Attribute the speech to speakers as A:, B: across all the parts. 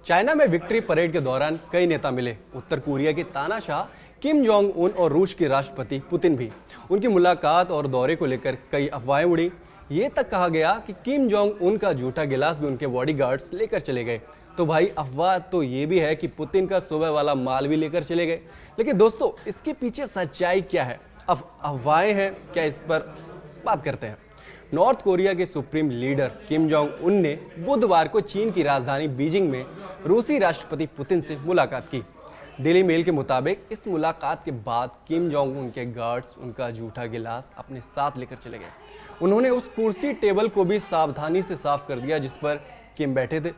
A: China में victory parade के दौरान कई नेता मिले। उत्तर कोरिया के तानाशाह किम जोंग उन और रूस के राष्ट्रपति पुतिन भी। उनकी मुलाकात और दौरे को लेकर कई अफवाहें उड़ी। ये तक कहा गया कि किम जोंग उन का जूठा गिलास भी उनके बॉडीगार्ड्स लेकर चले गए। तो भाई अफवाह तो ये भी है कि पुतिन का सुबह वाला माल भी लेकर चले गए। लेकिन दोस्तों, इसके पीछे सच्चाई क्या है? अफवाहें हैं क्या, इस पर बात करते हैं। नॉर्थ कोरिया के supreme leader Kim Jong Un ने बुधवार को चीन की राजधानी बीजिंग में रूसी राष्ट्रपति पुतिन से मुलाकात की। डेली मेल के मुताबिक इस मुलाकात के बाद किम जोंग उन के गार्ड्स उनका जूठा गिलास अपने साथ लेकर चले गए। उन्होंने उस कुर्सी टेबल को भी सावधानी से साफ कर दिया जिस पर किम बैठे थे।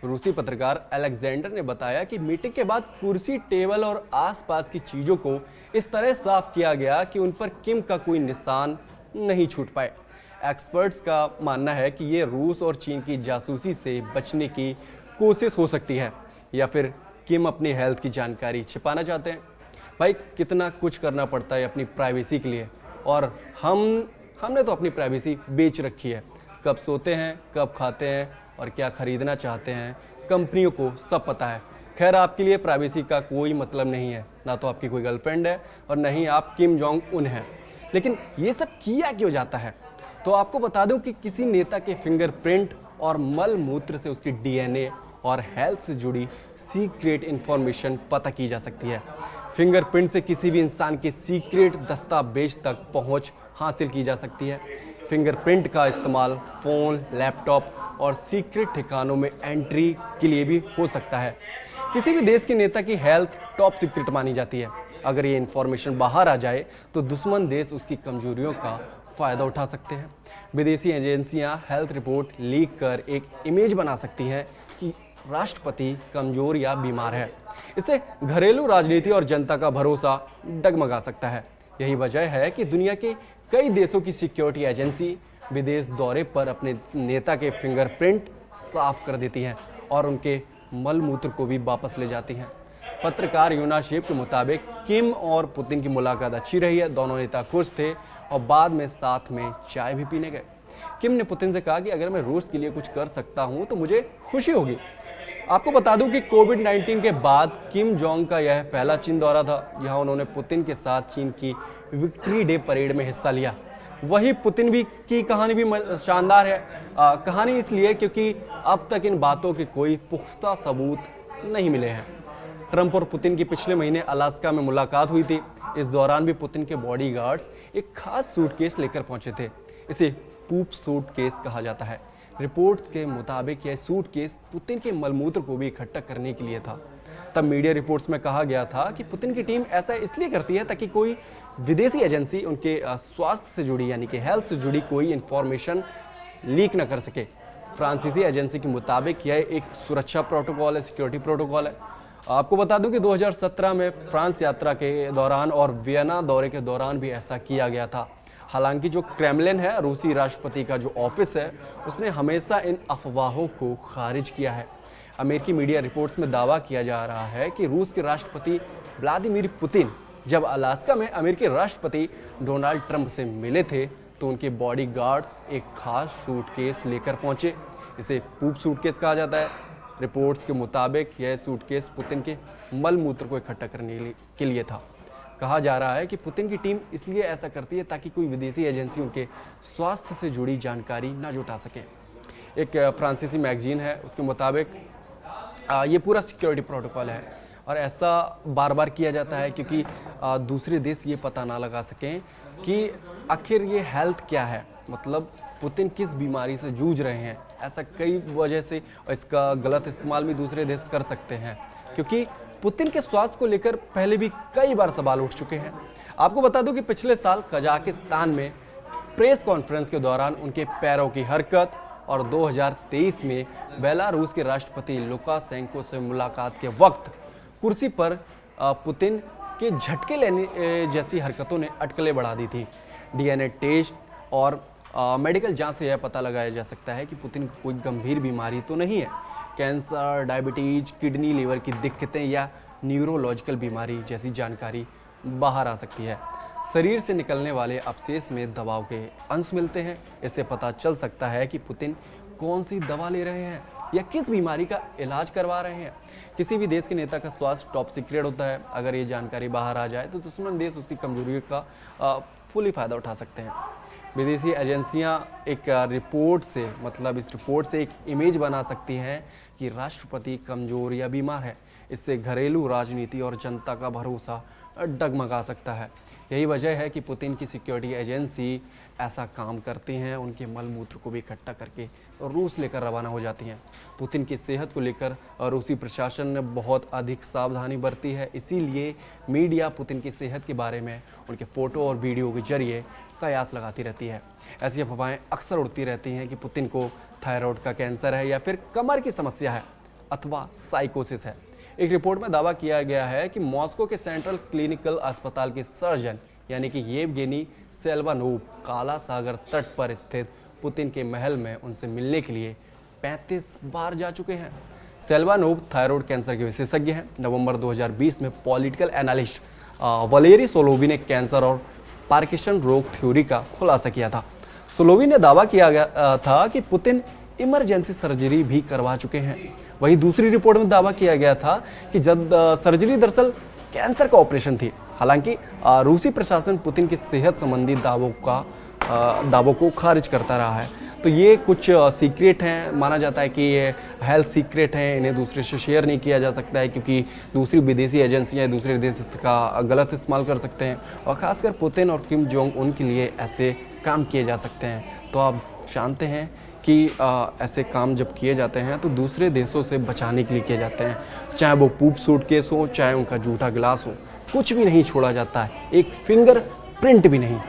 A: रूसी पत्रकार अलेक्जेंडर ने बताया कि मीटिंग के बाद कुर्सी टेबल और आसपास की चीजों को इस तरह साफ किया गया कि उन पर किम का कोई निशान नहीं छूट पाए। एक्सपर्ट्स का मानना है कि ये रूस और चीन की जासूसी से बचने की कोशिश हो सकती है या फिर किम अपनी हेल्थ की जानकारी छिपाना चाहते हैं। भाई कितना कुछ करना पड़ता है अपनी प्राइवेसी के लिए, और हमने तो अपनी प्राइवेसी बेच रखी है। कब सोते हैं, कब खाते हैं और क्या खरीदना चाहते हैं, कंपनियों को सब पता है। खैर, आपके लिए प्राइवेसी का कोई मतलब नहीं है, ना तो आपकी कोई गर्लफ्रेंड है और न ही आप किम जोंग उन हैं। लेकिन ये सब किया क्यों जाता है? तो आपको बता दूं कि किसी नेता के फिंगरप्रिंट और मल मूत्र से उसकी डीएनए और हेल्थ से जुड़ी सीक्रेट इंफॉर्मेशन पता की जा सकती है। फिंगरप्रिंट से किसी भी इंसान के सीक्रेट दस्तावेज तक पहुंच हासिल की जा सकती है। फिंगरप्रिंट का इस्तेमाल फ़ोन, लैपटॉप और सीक्रेट ठिकानों में एंट्री के लिए भी हो सकता है। किसी भी देश के नेता की हेल्थ टॉप सीक्रेट मानी जाती है। अगर ये इंफॉर्मेशन बाहर आ जाए तो दुश्मन देश उसकी कमजोरियों का फ़ायदा उठा सकते हैं। विदेशी एजेंसियां हेल्थ रिपोर्ट लीक कर एक इमेज बना सकती हैं कि राष्ट्रपति कमजोर या बीमार है। इससे घरेलू राजनीति और जनता का भरोसा डगमगा सकता है। यही वजह है कि दुनिया के कई देशों की सिक्योरिटी एजेंसी विदेश दौरे पर अपने नेता के फिंगरप्रिंट साफ कर देती हैं और उनके मलमूत्र को भी वापस ले जाती हैं। पत्रकार यूनाशेप के मुताबिक किम और पुतिन की मुलाकात अच्छी रही है। दोनों नेता खुश थे और बाद में साथ में चाय भी पीने गए। किम ने पुतिन से कहा कि अगर मैं रूस के लिए कुछ कर सकता हूं तो मुझे खुशी होगी। आपको बता दूं कि कोविड-19 के बाद किम जोंग का यह पहला चीन दौरा था। यहाँ उन्होंने पुतिन के साथ चीन की विक्ट्री डे परेड में हिस्सा लिया। वही पुतिन भी की कहानी भी शानदार है। कहानी इसलिए क्योंकि अब तक इन बातों के कोई पुख्ता सबूत नहीं मिले हैं। ट्रंप और पुतिन की पिछले महीने अलास्का में मुलाकात हुई थी। इस दौरान भी पुतिन के बॉडीगार्ड्स एक खास सूटकेस लेकर पहुंचे थे। इसे पूप सूटकेस कहा जाता है। रिपोर्ट्स के मुताबिक यह सूटकेस पुतिन के मलमूत्र को भी इकट्ठा करने के लिए था। तब मीडिया रिपोर्ट्स में कहा गया था कि पुतिन की टीम ऐसा इसलिए करती है ताकि कोई विदेशी एजेंसी उनके स्वास्थ्य से जुड़ी यानी कि हेल्थ से जुड़ी कोई इंफॉर्मेशन लीक न कर सके। फ्रांसीसी एजेंसी के मुताबिक यह एक सुरक्षा प्रोटोकॉल है, सिक्योरिटी प्रोटोकॉल है। आपको बता दूं कि 2017 में फ्रांस यात्रा के दौरान और वियना दौरे के दौरान भी ऐसा किया गया था। हालांकि जो क्रेमलिन है, रूसी राष्ट्रपति का जो ऑफिस है, उसने हमेशा इन अफवाहों को खारिज किया है। अमेरिकी मीडिया रिपोर्ट्स में दावा किया जा रहा है कि रूस के राष्ट्रपति व्लादिमीर पुतिन जब अलास्का में अमेरिकी राष्ट्रपति डोनाल्ड ट्रंप से मिले थे तो उनके बॉडीगार्ड्स एक खास सूटकेस लेकर पहुंचे। इसे पूप सूटकेस कहा जाता है। रिपोर्ट्स के मुताबिक यह सूटकेस पुतिन के मलमूत्र को इकट्ठा करने के लिए था। कहा जा रहा है कि पुतिन की टीम इसलिए ऐसा करती है ताकि कोई विदेशी एजेंसी उनके स्वास्थ्य से जुड़ी जानकारी ना जुटा सके। एक फ्रांसीसी मैगजीन है, उसके मुताबिक ये पूरा सिक्योरिटी प्रोटोकॉल है और ऐसा बार बार किया जाता है क्योंकि दूसरे देश ये पता ना लगा सकें कि आखिर ये हेल्थ क्या है, मतलब पुतिन किस बीमारी से जूझ रहे हैं। ऐसा कई वजह से इसका गलत इस्तेमाल भी दूसरे देश कर सकते हैं क्योंकि पुतिन के स्वास्थ्य को लेकर पहले भी कई बार सवाल उठ चुके हैं। आपको बता दूं कि पिछले साल कजाकिस्तान में प्रेस कॉन्फ्रेंस के दौरान उनके पैरों की हरकत और 2023 में बेलारूस के राष्ट्रपति लुकाशेंको से मुलाकात के वक्त कुर्सी पर पुतिन के झटके लेने जैसी हरकतों ने अटकलें बढ़ा दी थी। डीएनए टेस्ट और मेडिकल जांच से यह पता लगाया जा सकता है कि पुतिन को कोई गंभीर बीमारी तो नहीं है। कैंसर, डायबिटीज, किडनी, लीवर की दिक्कतें या न्यूरोलॉजिकल बीमारी जैसी जानकारी बाहर आ सकती है। शरीर से निकलने वाले अपशेष में दवाओं के अंश मिलते हैं। इससे पता चल सकता है कि पुतिन कौन सी दवा ले रहे हैं। या किस बीमारी का इलाज करवा रहे हैं। किसी भी देश के नेता का स्वास्थ्य टॉप सीक्रेट होता है। अगर ये जानकारी बाहर आ जाए तो दुश्मन देश उसकी कमजोरी का फुली फ़ायदा उठा सकते हैं। विदेशी एजेंसियां एक रिपोर्ट से मतलब इस रिपोर्ट से एक इमेज बना सकती हैं कि राष्ट्रपति कमज़ोर या बीमार है। इससे घरेलू राजनीति और जनता का भरोसा डगमगा सकता है। यही वजह है कि पुतिन की सिक्योरिटी एजेंसी ऐसा काम करती हैं, उनके मल मूत्र को भी इकट्ठा करके रूस लेकर रवाना हो जाती हैं। पुतिन की सेहत को लेकर रूसी प्रशासन ने बहुत अधिक सावधानी बरती है, इसीलिए मीडिया पुतिन की सेहत के बारे में उनके फ़ोटो और वीडियो के जरिए कयास लगाती रहती है। ऐसी अफवाहें अक्सर उड़ती रहती हैं कि पुतिन को थायराइड का कैंसर है या फिर कमर की समस्या है अथवा साइकोसिस है। एक रिपोर्ट में दावा किया गया है कि मॉस्को के सेंट्रल क्लिनिकल अस्पताल के सर्जन यानी कि येवगेनी सेल्वानोव काला सागर तट पर स्थित पुतिन के महल में उनसे मिलने के लिए 35 बार जा चुके हैं। सेल्वानोव थायराइड कैंसर के विशेषज्ञ हैं। नवंबर 2020 में पॉलिटिकल एनालिस्ट वलेरी सोलोवी ने कैंसर और पार्किंसन रोग थ्योरी का खुलासा किया था। सोलोवी ने दावा किया गया था कि पुतिन इमरजेंसी सर्जरी भी करवा चुके हैं। वहीं दूसरी रिपोर्ट में दावा किया गया था कि जब सर्जरी दरअसल कैंसर का ऑपरेशन थी। हालांकि रूसी प्रशासन पुतिन की सेहत संबंधी दावों को खारिज करता रहा है। तो ये कुछ सीक्रेट हैं, माना जाता है कि ये हेल्थ सीक्रेट हैं, इन्हें दूसरे से शेयर नहीं किया जा सकता है क्योंकि दूसरी विदेशी एजेंसियां दूसरे देश इसका गलत इस्तेमाल कर सकते हैं और ख़ासकर पुतिन और किम जोंग उन के लिए ऐसे काम किए जा सकते हैं। तो आप जानते हैं कि ऐसे काम जब किए जाते हैं तो दूसरे देशों से बचाने के लिए किए जाते हैं, चाहे वो पूप सूटकेस हो, चाहे उनका जूठा गिलास हो, कुछ भी नहीं छोड़ा जाता है, एक फिंगर प्रिंट भी नहीं।